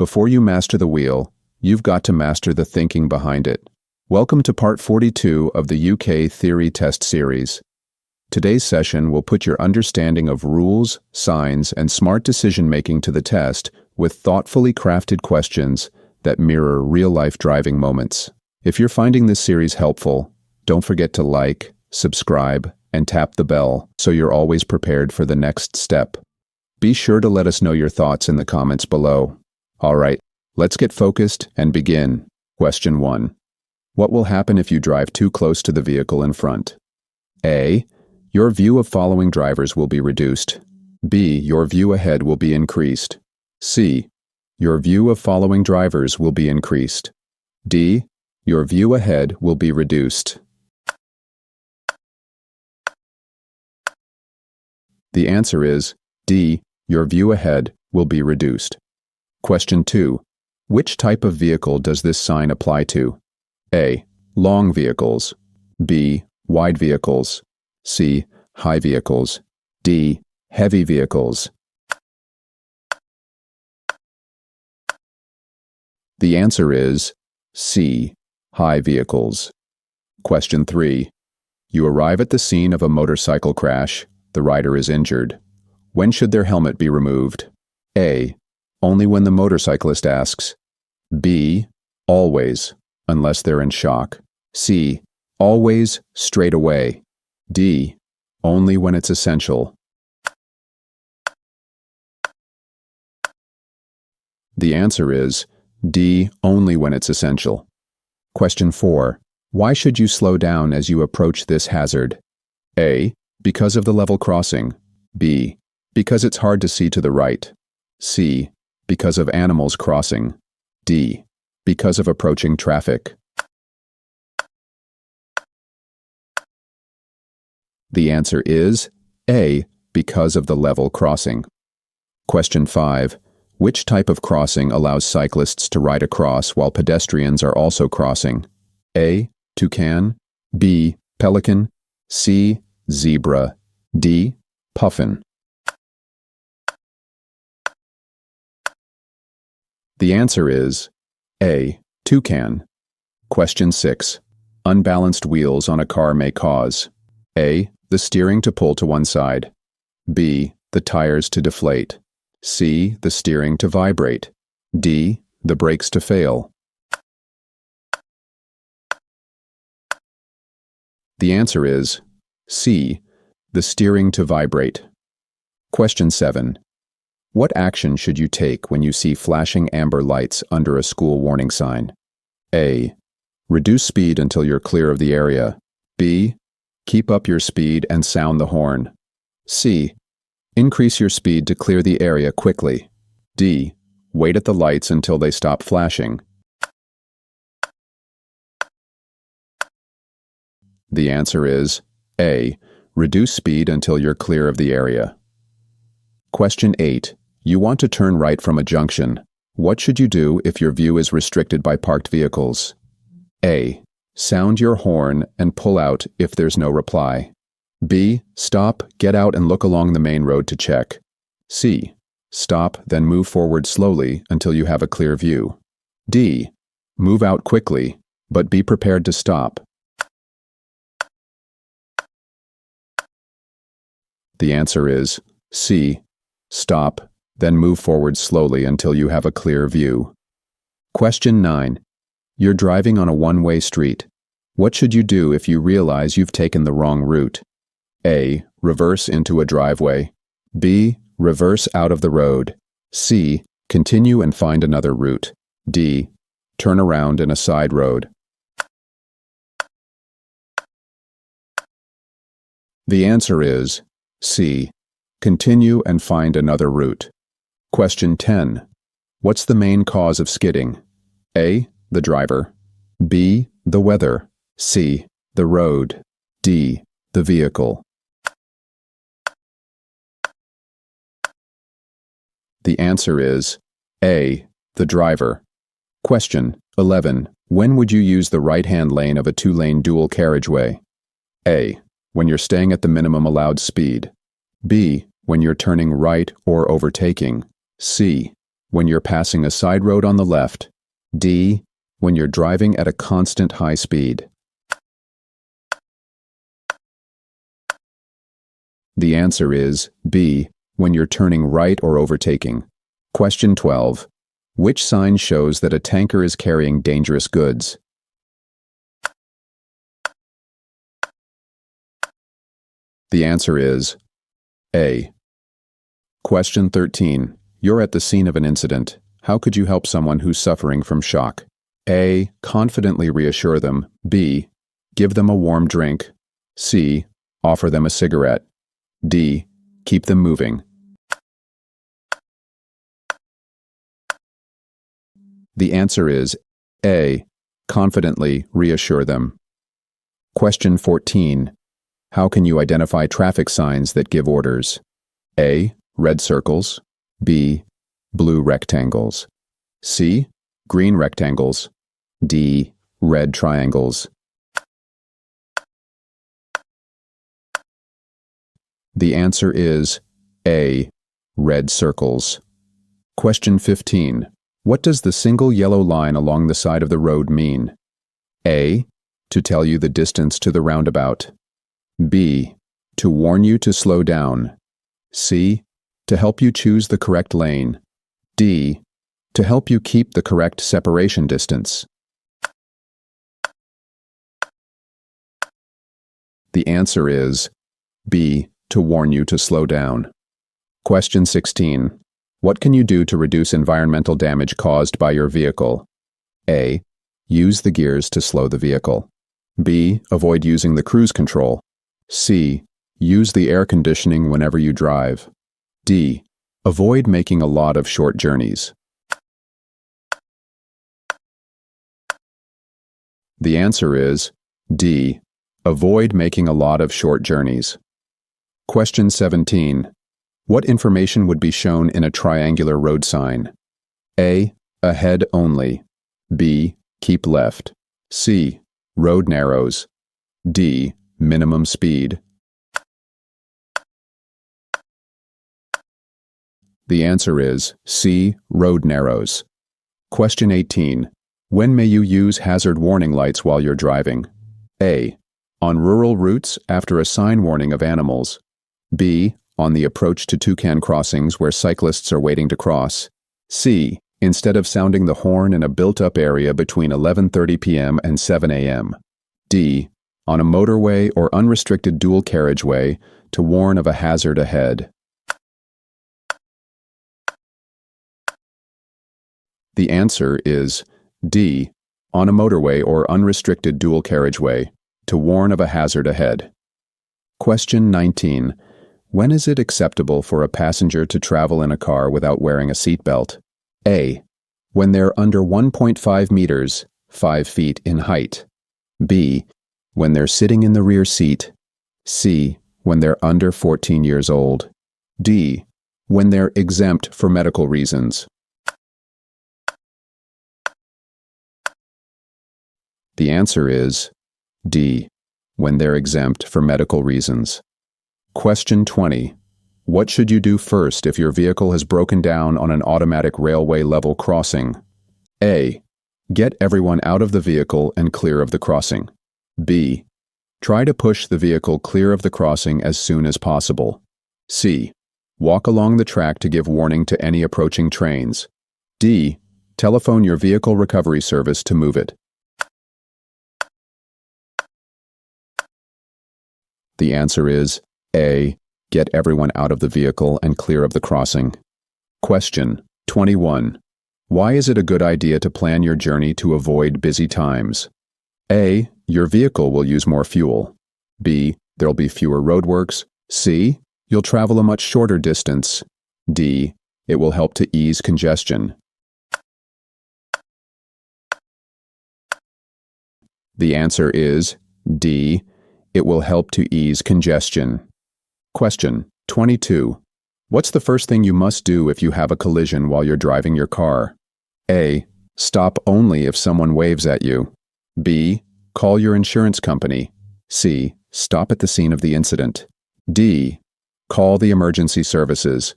Before you master the wheel, you've got to master the thinking behind it. Welcome to part 42 of the UK Theory Test series. Today's session will put your understanding of rules, signs, and smart decision-making to the test with thoughtfully crafted questions that mirror real-life driving moments. If you're finding this series helpful, don't forget to like, subscribe, and tap the bell so you're always prepared for the next step. Be sure to let us know your thoughts in the comments below. All right, let's get focused and begin. Question 1. What will happen if you drive too close to the vehicle in front? A. Your view of following drivers will be reduced. B. Your view ahead will be increased. C. Your view of following drivers will be increased. D. Your view ahead will be reduced. The answer is D. Your view ahead will be reduced. Question 2. Which type of vehicle does this sign apply to? A. Long vehicles. B. Wide vehicles. C. High vehicles. D. Heavy vehicles. The answer is C. High vehicles. Question 3. You arrive at the scene of a motorcycle crash. The rider is injured. When should their helmet be removed? A. Only when the motorcyclist asks. B. Always, unless they're in shock. C. Always, straight away. D. Only when it's essential. The answer is D. Only when it's essential. Question 4. Why should you slow down as you approach this hazard? A. Because of the level crossing. B. Because it's hard to see to the right. C. Because of animals crossing. D. Because of approaching traffic. The answer is A. Because of the level crossing. Question 5. Which type of crossing allows cyclists to ride across while pedestrians are also crossing? A. Toucan. B. Pelican. C. Zebra. D. Puffin. The answer is A. Toucan. Question 6. Unbalanced wheels on a car may cause A. The steering to pull to one side. B. The tires to deflate. C. The steering to vibrate. D. The brakes to fail. The answer is C. The steering to vibrate. Question 7. What action should you take when you see flashing amber lights under a school warning sign? A. Reduce speed until you're clear of the area. B. Keep up your speed and sound the horn. C. Increase your speed to clear the area quickly. D. Wait at the lights until they stop flashing. The answer is A. Reduce speed until you're clear of the area. Question 8. You want to turn right from a junction. What should you do if your view is restricted by parked vehicles? A. Sound your horn and pull out if there's no reply. B. Stop, get out and look along the main road to check. C. Stop, then move forward slowly until you have a clear view. D. Move out quickly, but be prepared to stop. The answer is C. Stop, then move forward slowly until you have a clear view. Question 9. You're driving on a one-way street. What should you do if you realize you've taken the wrong route? A. Reverse into a driveway. B. Reverse out of the road. C. Continue and find another route. D. Turn around in a side road. The answer is C. Continue and find another route. Question 10. What's the main cause of skidding? A. The driver. B. The weather. C. The road. D. The vehicle. The answer is A. The driver. Question 11. When would you use the right-hand lane of a two-lane dual carriageway? A. When you're staying at the minimum allowed speed. B. When you're turning right or overtaking. C. when you're passing a side road on the left. D. When you're driving at a constant high speed. The answer is B. When you're turning right or overtaking. Question 12. Which sign shows that a tanker is carrying dangerous goods? The answer is A. Question 13. You're at the scene of an incident. How could you help someone who's suffering from shock? A. Confidently reassure them. B. Give them a warm drink. C. Offer them a cigarette. D. Keep them moving. The answer is A. Confidently reassure them. Question 14. How can you identify traffic signs that give orders? A. Red circles. B. Blue rectangles. C. Green rectangles. D. Red triangles. The answer is A. Red circles. Question 15. What does the single yellow line along the side of the road mean? A. To tell you the distance to the roundabout. B. To warn you to slow down. C. To help you choose the correct lane. D. To help you keep the correct separation distance. The answer is B. To warn you to slow down. Question 16. What can you do to reduce environmental damage caused by your vehicle? A. Use the gears to slow the vehicle. B. Avoid using the cruise control. C. Use the air conditioning whenever you drive. D. Avoid making a lot of short journeys. The answer is D. Avoid making a lot of short journeys. Question 17. What information would be shown in a triangular road sign? A. Ahead only. B. Keep left. C. Road narrows. D. Minimum speed. The answer is C. Road narrows. Question 18. When may you use hazard warning lights while you're driving? A. On rural routes after a sign warning of animals. B. On the approach to toucan crossings where cyclists are waiting to cross. C. Instead of sounding the horn in a built-up area between 11:30 p.m. and 7 a.m. D. On a motorway or unrestricted dual carriageway to warn of a hazard ahead. The answer is D. On a motorway or unrestricted dual carriageway to warn of a hazard ahead. Question 19. When is it acceptable for a passenger to travel in a car without wearing a seatbelt? A. When they're under 1.5 meters, 5 feet in height. B. When they're sitting in the rear seat. C. When they're under 14 years old. D. When they're exempt for medical reasons. The answer is D. When they're exempt for medical reasons. Question 20. What should you do first if your vehicle has broken down on an automatic railway level crossing? A. Get everyone out of the vehicle and clear of the crossing. B. Try to push the vehicle clear of the crossing as soon as possible. C. Walk along the track to give warning to any approaching trains. D. Telephone your vehicle recovery service to move it. The answer is A. Get everyone out of the vehicle and clear of the crossing. Question 21. Why is it a good idea to plan your journey to avoid busy times? A. Your vehicle will use more fuel. B. There'll be fewer roadworks. C. You'll travel a much shorter distance. D. It will help to ease congestion. The answer is D. It will help to ease congestion. Question 22. What's the first thing you must do if you have a collision while you're driving your car? A. Stop only if someone waves at you. B. Call your insurance company. C. Stop at the scene of the incident. D. Call the emergency services.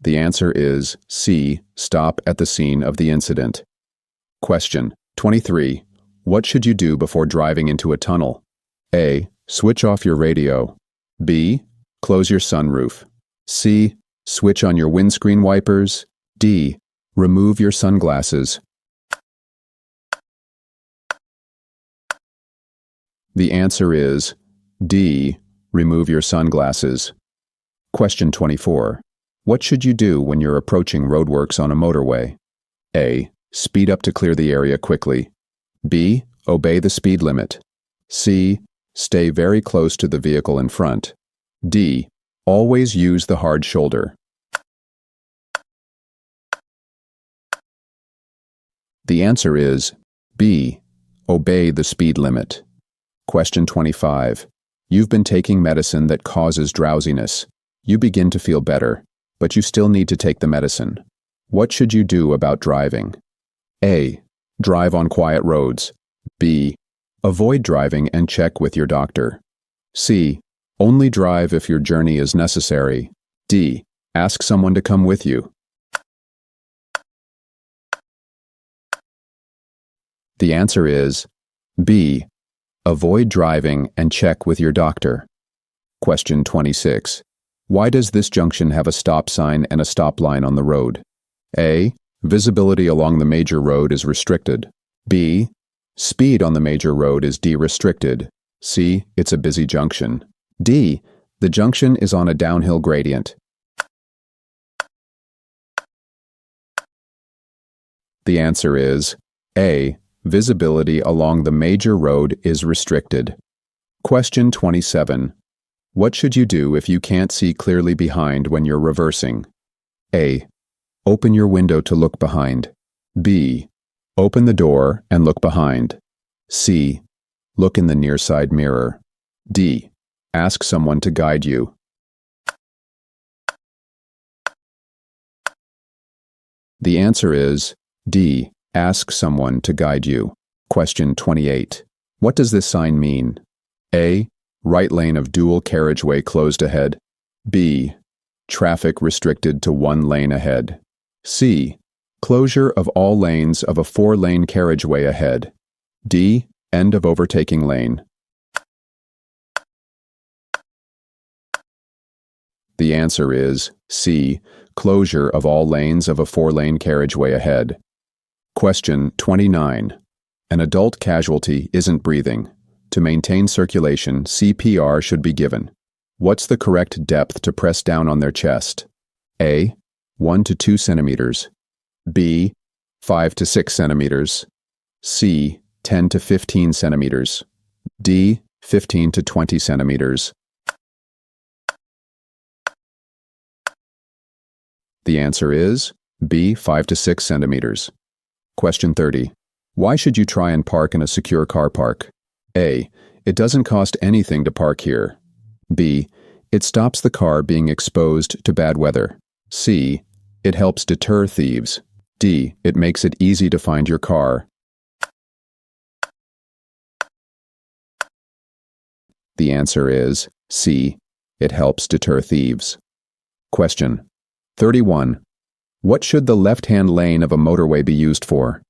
The answer is C. Stop at the scene of the incident. Question 23. What should you do before driving into a tunnel? A. Switch off your radio. B. Close your sunroof. C. Switch on your windscreen wipers. D. Remove your sunglasses. The answer is D. Remove your sunglasses. Question 24. What should you do when you're approaching roadworks on a motorway? A. Speed up to clear the area quickly. B. Obey the speed limit. C. Stay very close to the vehicle in front. D. Always use the hard shoulder. The answer is B. Obey the speed limit. Question 25. You've been taking medicine that causes drowsiness. You begin to feel better, but you still need to take the medicine. What should you do about driving? A. Drive on quiet roads. B. Avoid driving and check with your doctor. C. Only drive if your journey is necessary. D. Ask someone to come with you. The answer is B. Avoid driving and check with your doctor. Question 26. Why does this junction have a stop sign and a stop line on the road? A. Visibility along the major road is restricted. B. Speed on the major road is de-restricted. C. It's a busy junction. D. The junction is on a downhill gradient. The answer is A. Visibility along the major road is restricted. Question 27. What should you do if you can't see clearly behind when you're reversing? A. Open your window to look behind. B. Open the door and look behind. C. Look in the near side mirror. D. Ask someone to guide you. The answer is D. Ask someone to guide you. Question 28. What does this sign mean? A. Right lane of dual carriageway closed ahead. B. Traffic restricted to one lane ahead. C. Closure of all lanes of a 4-lane carriageway ahead. D. End of overtaking lane. The answer is C. Closure of all lanes of a 4-lane carriageway ahead. Question 29. An adult casualty isn't breathing. To maintain circulation, CPR should be given. What's the correct depth to press down on their chest? A. 1 to 2 centimeters. B. 5 to 6 centimeters. C. 10 to 15 centimeters. D. 15 to 20 centimeters. The answer is B. 5 to 6 centimeters. Question 30. Why should you try and park in a secure car park? A. It doesn't cost anything to park here. B. It stops the car being exposed to bad weather. C. It helps deter thieves. D. It makes it easy to find your car. The answer is C. It helps deter thieves. Question 31. What should the left-hand lane of a motorway be used for?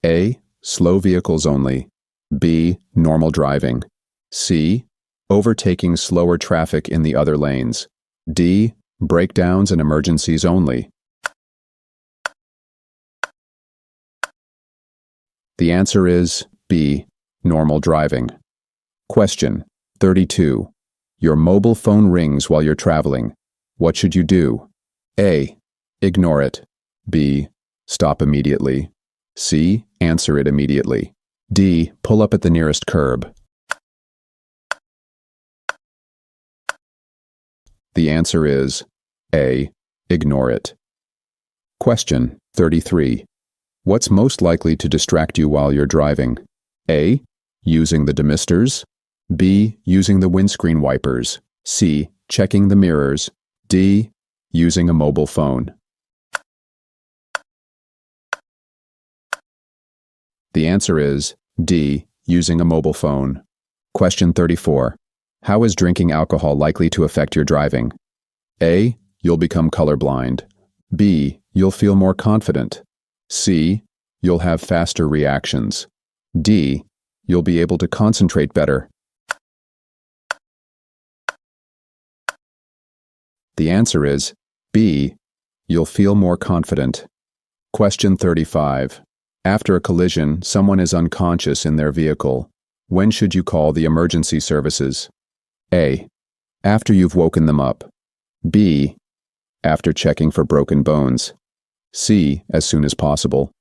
A. Slow vehicles only. B. Normal driving. C. Overtaking slower traffic in the other lanes. D. Breakdowns and emergencies only. The answer is B. Normal driving. Question 32. Your mobile phone rings while you're traveling. What should you do? A. Ignore it. B. Stop immediately. C. Answer it immediately. D. Pull up at the nearest curb. The answer is A. Ignore it. Question 33. What's most likely to distract you while you're driving? A. Using the demisters. B. Using the windscreen wipers. C. Checking the mirrors. D. Using a mobile phone. The answer is D. Using a mobile phone. Question 34. How is drinking alcohol likely to affect your driving? A. You'll become colorblind. B. You'll feel more confident. C. You'll have faster reactions. D. You'll be able to concentrate better. The answer is B. You'll feel more confident. Question 35. After a collision, someone is unconscious in their vehicle. When should you call the emergency services? A. After you've woken them up. B. After checking for broken bones. C. As soon as possible.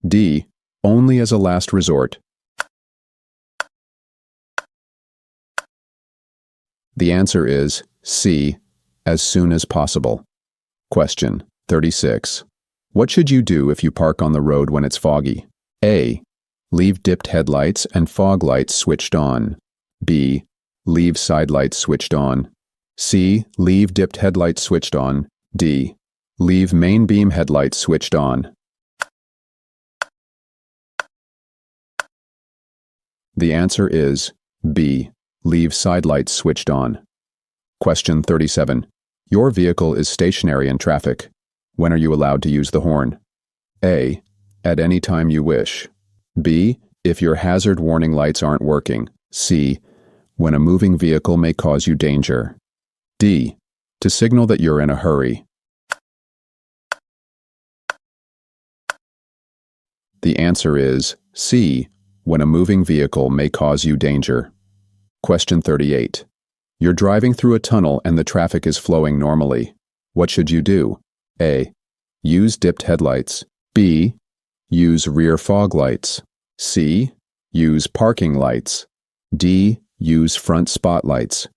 D. Only as a last resort. The answer is C. As soon as possible. Question 36. What should you do if you park on the road when it's foggy? A. Leave dipped headlights and fog lights switched on. B. Leave side lights switched on. C. Leave dipped headlights switched on. D. Leave main beam headlights switched on. The answer is B. Leave side lights switched on. Question 37. Your vehicle is stationary in traffic. When are you allowed to use the horn? A. At any time you wish. B. If your hazard warning lights aren't working. C. When a moving vehicle may cause you danger. D. To signal that you're in a hurry. The answer is C. When a moving vehicle may cause you danger. Question 38. You're driving through a tunnel and the traffic is flowing normally. What should you do? A. Use dipped headlights. B. Use rear fog lights. C. Use parking lights. D. Use front spotlights.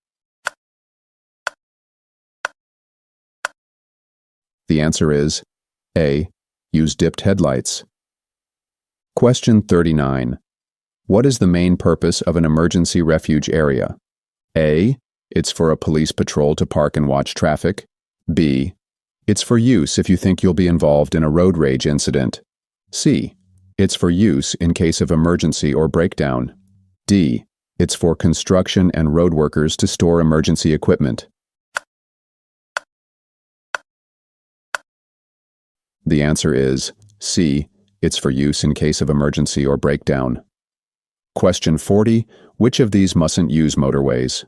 The answer is A. Use dipped headlights. Question 39. What is the main purpose of an emergency refuge area? A. It's for a police patrol to park and watch traffic. B. It's for use if you think you'll be involved in a road rage incident. C. It's for use in case of emergency or breakdown. D. It's for construction and road workers to store emergency equipment. The answer is C. It's for use in case of emergency or breakdown. Question 40. Which of these mustn't use motorways?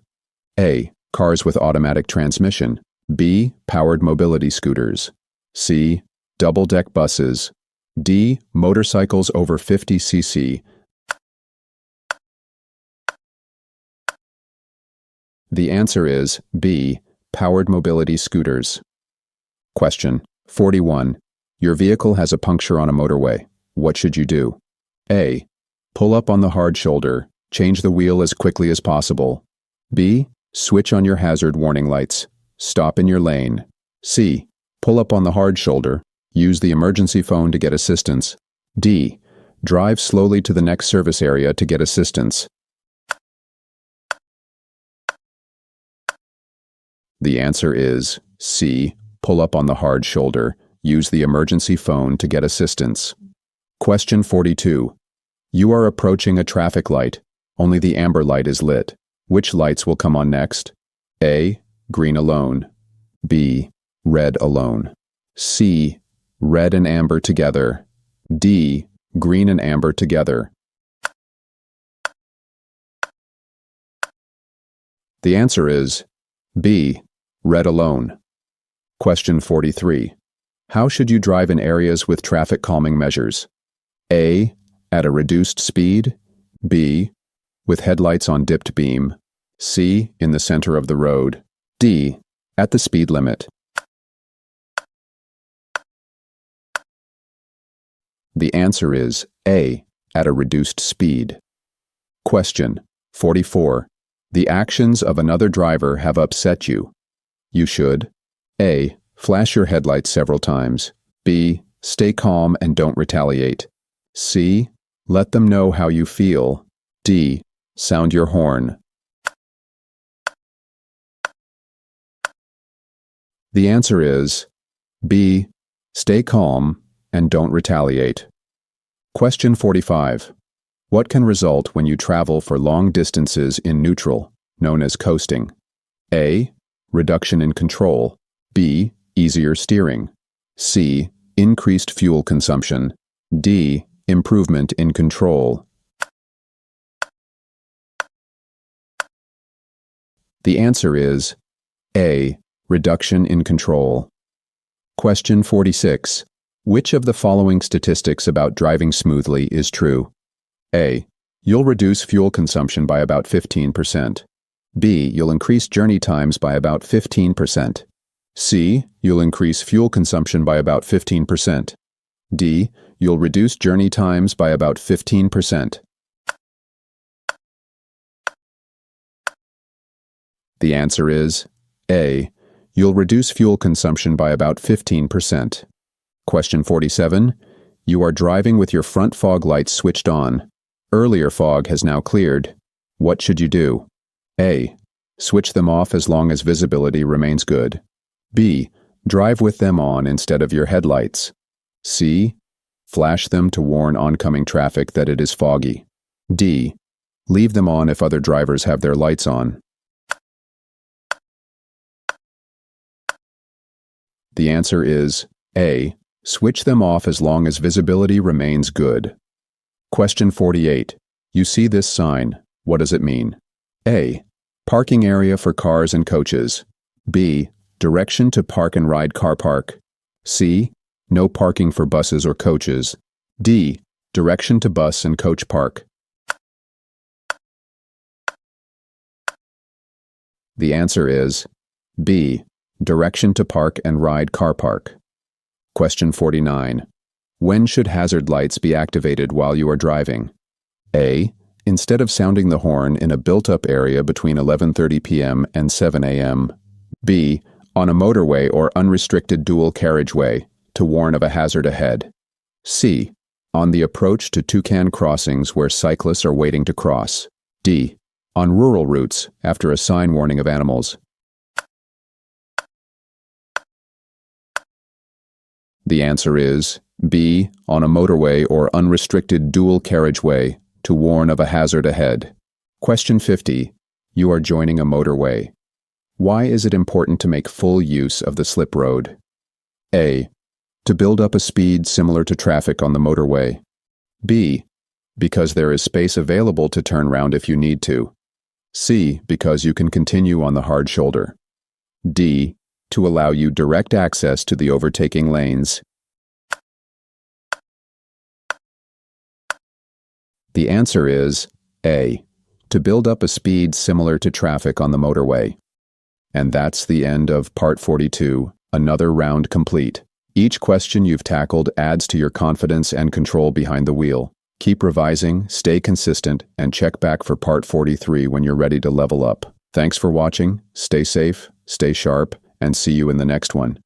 A. Cars with automatic transmission. B. Powered mobility scooters. C. Double-deck buses. D. Motorcycles over 50 cc. The answer is B. Powered mobility scooters. Question 41. Your vehicle has a puncture on a motorway. What should you do? A. Pull up on the hard shoulder. Change the wheel as quickly as possible. B. Switch on your hazard warning lights. Stop in your lane. C. Pull up on the hard shoulder. Use the emergency phone to get assistance. D. Drive slowly to the next service area to get assistance. The answer is C. Pull up on the hard shoulder. Use the emergency phone to get assistance. Question 42. You are approaching a traffic light. Only the amber light is lit. Which lights will come on next? A. Green alone. B. Red alone. C. Red and amber together. D. Green and amber together. The answer is B. Red alone. Question 43. How should you drive in areas with traffic calming measures? A. At a reduced speed. B. With headlights on dipped beam. C. In the center of the road. D. At the speed limit. The answer is A. At a reduced speed. Question 44. The actions of another driver have upset you. You should A. Flash your headlights several times. B. Stay calm and don't retaliate. C. Let them know how you feel. D. Sound your horn. The answer is B. Stay calm and don't retaliate. Question 45. What can result when you travel for long distances in neutral, known as coasting? A. Reduction in control. B. Easier steering. C. Increased fuel consumption. D. Improvement in control. The answer is A. Reduction in control. Question 46. Which of the following statistics about driving smoothly is true? A. You'll reduce fuel consumption by about 15%. B. You'll increase journey times by about 15%. C. You'll increase fuel consumption by about 15%. D. You'll reduce journey times by about 15%. The answer is A. You'll reduce fuel consumption by about 15%. Question 47. You are driving with your front fog lights switched on. Earlier fog has now cleared. What should you do? A. Switch them off as long as visibility remains good. B. Drive with them on instead of your headlights. C. Flash them to warn oncoming traffic that it is foggy. D. Leave them on if other drivers have their lights on. The answer is A. Switch them off as long as visibility remains good. Question 48. You see this sign. What does it mean? A. Parking area for cars and coaches. B. Direction to park and ride car park. C. No parking for buses or coaches. D. Direction to bus and coach park. The answer is B. Direction to park and ride car park. Question 49. When should hazard lights be activated while you are driving? A. Instead of sounding the horn in a built-up area between 11:30 p.m. and 7 a.m. B. On a motorway or unrestricted dual carriageway to warn of a hazard ahead. C. On the approach to Toucan crossings where cyclists are waiting to cross. D. On rural routes after a sign warning of animals. The answer is B. On a motorway or unrestricted dual carriageway to warn of a hazard ahead. Question 50. You are joining a motorway. Why is it important to make full use of the slip road? A. To build up a speed similar to traffic on the motorway. B. Because there is space available to turn round if you need to. C. Because you can continue on the hard shoulder. D. To allow you direct access to the overtaking lanes. The answer is A. To build up a speed similar to traffic on the motorway. And that's the end of Part 42, another round complete. Each question you've tackled adds to your confidence and control behind the wheel. Keep revising, stay consistent, and check back for Part 43 when you're ready to level up. Thanks for watching, stay safe, stay sharp, and see you in the next one.